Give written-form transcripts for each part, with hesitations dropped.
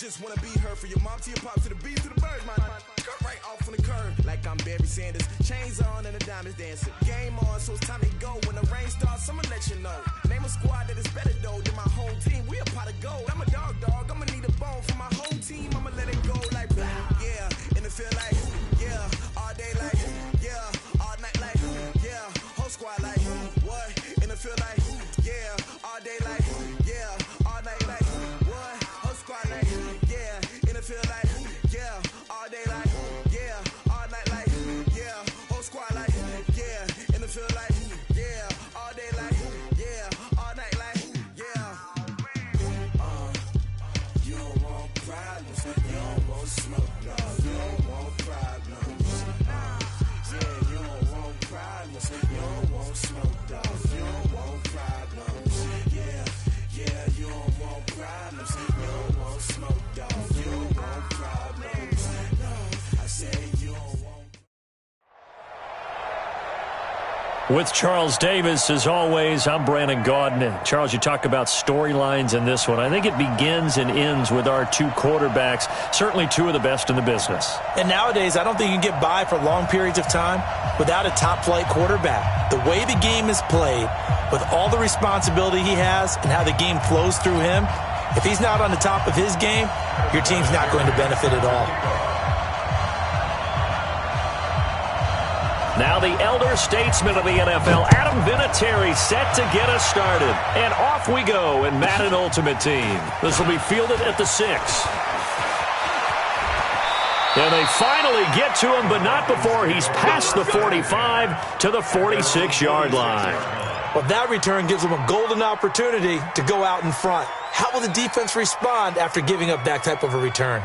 just wanna be heard from your mom to your pop to the beat to the bird, man. Cut right off on the curb, like I'm Barry Sanders. Chains on and the diamonds dancing. Game on, so it's time to go. When the rain starts, I'ma let you know. Name a squad that is better though than my whole team. We a pot of gold. I'm a dog. I'ma need a bone for my whole team. I'ma let it go like yeah, in the field like yeah, all day like yeah, all night like yeah, whole squad like what? In the field like yeah, all day like yeah, all night like what? Whole squad like yeah, in the field like yeah, all day like yeah, all night like yeah, whole squad like yeah, in the field like yeah, all day like yeah, all night like yeah. You don't want problems, you don't want smoke, no, you don't want problems. Yeah, you don't want problems, you don't want smoke, dog, you don't want problems. Yeah, you don't want problems, you don't want smoke, dog, you don't want problems. No, I said you don't want. With Charles Davis, as always, I'm Brandon Gaudin. Charles, you talk about storylines in this one. I think it begins and ends with our two quarterbacks, certainly two of the best in the business. And nowadays, I don't think you can get by for long periods of time without a top-flight quarterback. The way the game is played, with all the responsibility he has and how the game flows through him, if he's not on the top of his game, your team's not going to benefit at all. Now the elder statesman of the NFL, Adam Vinatieri, set to get us started. And off we go in Madden Ultimate Team. This will be fielded at the 6. And they finally get to him, but not before he's past the 45 to the 46-yard line. Well, that return gives them a golden opportunity to go out in front. How will the defense respond after giving up that type of a return?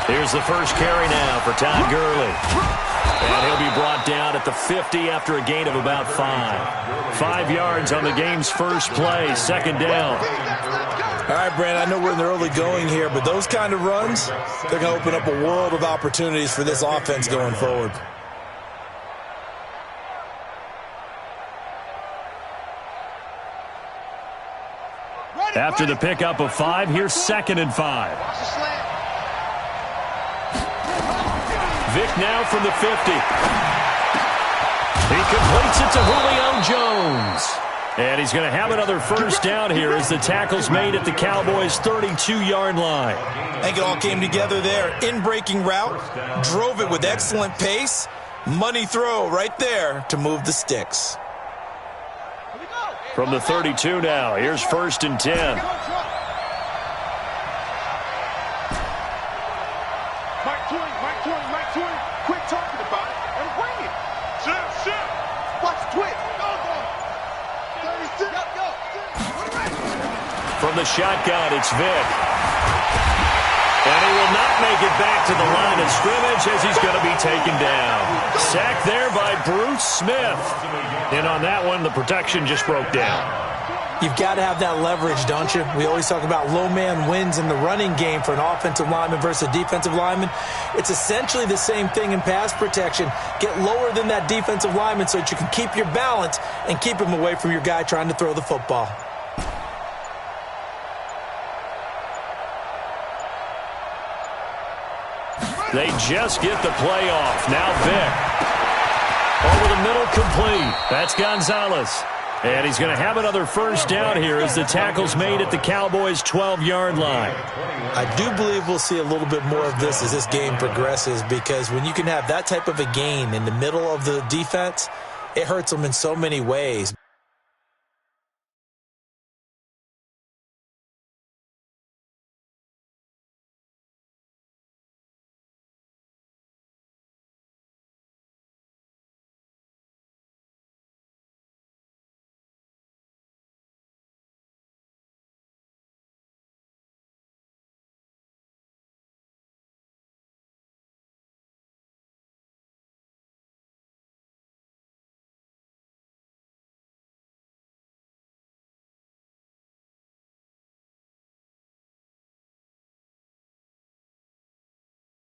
Here's the first carry now for Todd Gurley. And he'll be brought down at the 50 after a gain of about 5. 5 yards on the game's first play, second down. All right, Brandon, I know we're in the early going here, but those kind of runs, they're going to open up a world of opportunities for this offense going forward. After the pickup of 5, here's 2nd and 5. Vick now from the 50. He completes it to Julio Jones. And he's going to have another first down here as the tackle's made at the Cowboys' 32-yard line. I think it all came together there. In-breaking route, drove it with excellent pace. Money throw right there to move the sticks. From the 32 now, here's 1st and 10. From the shotgun, it's Vick. And he will not make it back to the line of scrimmage as he's going to be taken down. Sacked there by Bruce Smith. And on that one, the protection just broke down. You've got to have that leverage, don't you? We always talk about low man wins in the running game for an offensive lineman versus a defensive lineman. It's essentially the same thing in pass protection. Get lower than that defensive lineman so that you can keep your balance and keep him away from your guy trying to throw the football. They just get the play off. Now Vick. Over the middle, complete. That's Gonzalez. And he's going to have another first down here as the tackle's made at the Cowboys' 12-yard line. I do believe we'll see a little bit more of this as this game progresses, because when you can have that type of a gain in the middle of the defense, it hurts them in so many ways.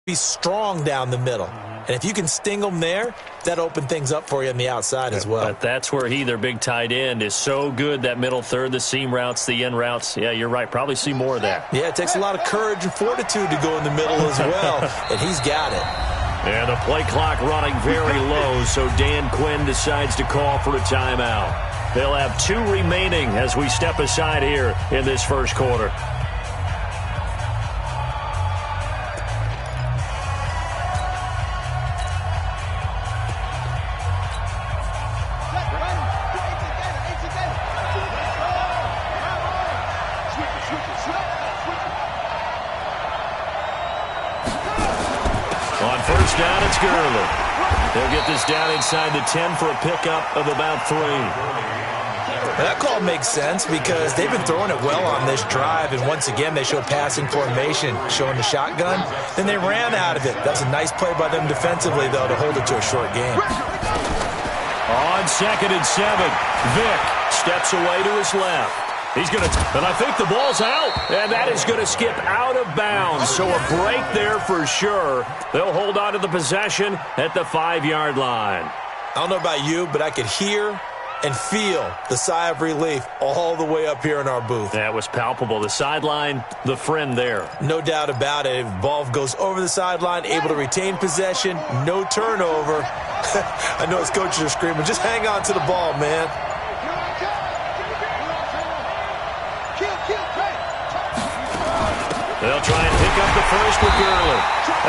be strong down the middle. And if you can sting them there, that opens things up for you on the outside as well. But that's where their big tight end, is so good, that middle third, the seam routes, the in routes. Yeah, you're right. Probably see more of that. Yeah, it takes a lot of courage and fortitude to go in the middle as well, and he's got it. And the play clock running very low, so Dan Quinn decides to call for a timeout. They'll have 2 remaining as we step aside here in this first quarter. On first down, it's Gurley. They'll get this down inside the 10 for a pickup of about 3. That call makes sense because they've been throwing it well on this drive, and once again they showed passing formation, showing the shotgun. Then they ran out of it. That's a nice play by them defensively, though, to hold it to a short game. On 2nd and 7, Vick steps away to his left. He's going to, and I think the ball's out, and that is going to skip out of bounds. So a break there for sure. They'll hold on to the possession at the 5-yard line. I don't know about you, but I could hear and feel the sigh of relief all the way up here in our booth. That was palpable. The sideline, the friend there. No doubt about it. If ball goes over the sideline, able to retain possession, no turnover. I know his coaches are screaming, just hang on to the ball, man. They'll try and pick up the first with Gurley.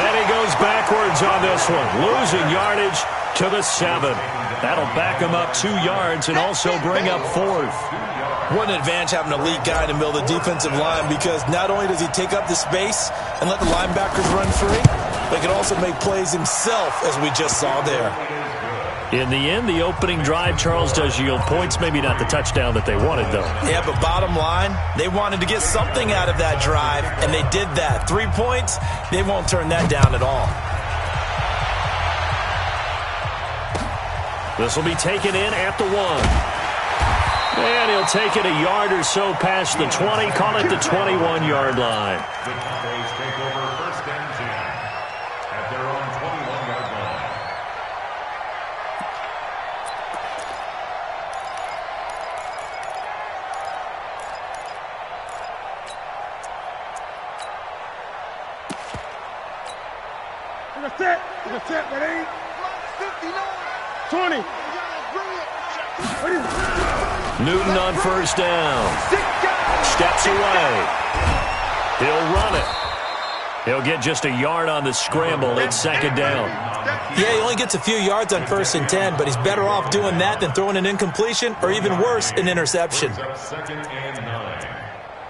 And he goes backwards on this one, losing yardage to the 7. That'll back him up 2 yards and also bring up 4th. What an advantage having an elite guy in the middle of the defensive line, because not only does he take up the space and let the linebackers run free, but he can also make plays himself, as we just saw there. In the end, the opening drive, Charles, does yield points. Maybe not the touchdown that they wanted, though. Yeah, but bottom line, they wanted to get something out of that drive, and they did that. 3 points, they won't turn that down at all. This will be taken in at the 1. And he'll take it a yard or so past the 20, call it the 21-yard line. The Cowboys take over 1st and 10 at their own 21-yard line. That's it, ready? 20. Newton on first down. Steps away. He'll run it. He'll get just a yard on the scramble. It's 2nd down. Yeah, he only gets a few yards on 1st and 10, but he's better off doing that than throwing an incompletion or even worse, an interception. 2nd and 9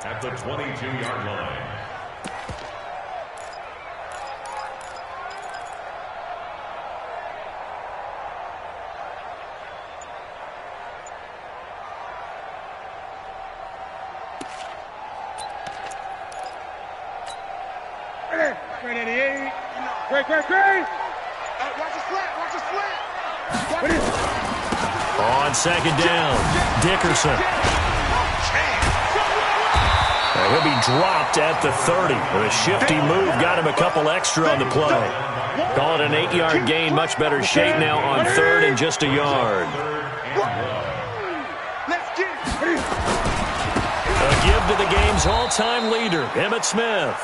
at the 22-yard line. Great 88. Great. Watch the slant. On 2nd down, Dickerson. And he'll be dropped at the 30. With a shifty move, got him a couple extra on the play. Call it an 8-yard gain, much better shape now on 3rd and just a yard. A give to the game's all-time leader, Emmitt Smith.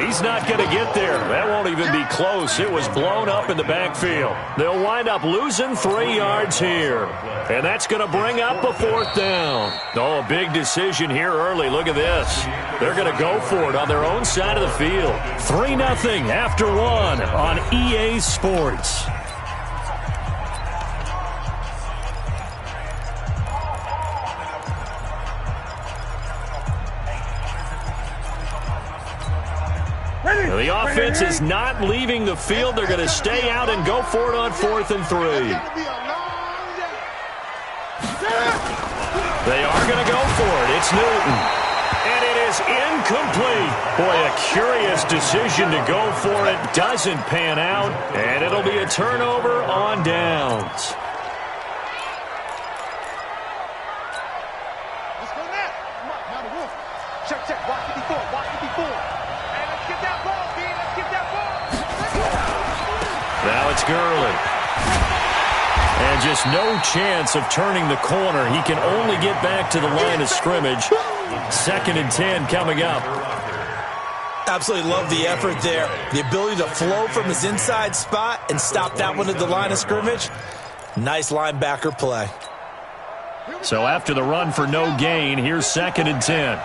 He's not going to get there. That won't even be close. It was blown up in the backfield. They'll wind up losing 3 yards here. And that's going to bring up a 4th down. Oh, a big decision here early. Look at this. They're going to go for it on their own side of the field. 3-0 after 1 on EA Sports. The offense is not leaving the field. They're going to stay out and go for it on 4th and 3. They are going to go for it. It's Newton. And it is incomplete. Boy, a curious decision to go for it. Doesn't pan out. And it'll be a turnover on downs. Let's go now. Come on, now the wolf. Check. Watch it before. And let's get that ball, B. Let's get that ball. it's Gurley. And just no chance of turning the corner. He can only get back to the line of scrimmage. 2nd and 10 coming up. Absolutely love the effort there. The ability to flow from his inside spot and stop that one at the line of scrimmage. Nice linebacker play. So after the run for no gain, here's 2nd and 10.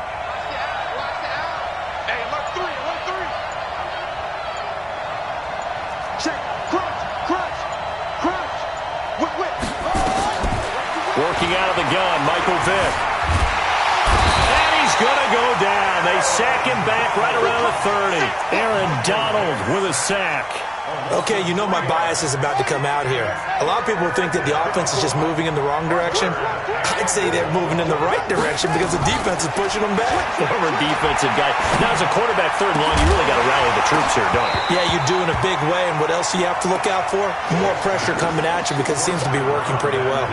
Working out of the gun, Michael Vick. And he's going to go down. They sack him back right around the 30. Aaron Donald with a sack. Okay, you know my bias is about to come out here. A lot of people think that the offense is just moving in the wrong direction. I'd say they're moving in the right direction because the defense is pushing them back. Former defensive guy. Now, as a quarterback, 3rd and long, you really got to rally the troops here, don't you? Yeah, you do in a big way, and what else do you have to look out for? More pressure coming at you because it seems to be working pretty well.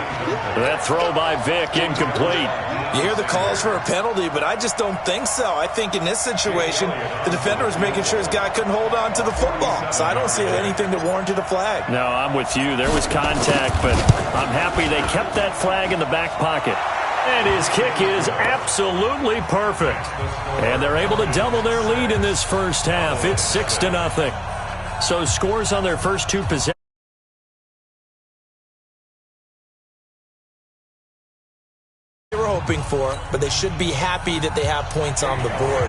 That throw by Vick, incomplete. You hear the calls for a penalty, but I just don't think so. I think in this situation, the defender was making sure his guy couldn't hold on to the football. So I don't see anything that warranted a flag. No, I'm with you. There was contact, but I'm happy they kept that flag in the back pocket. And his kick is absolutely perfect. And they're able to double their lead in this first half. It's 6-0. So scores on their first 2 possessions. They were hoping for, but they should be happy that they have points on the board.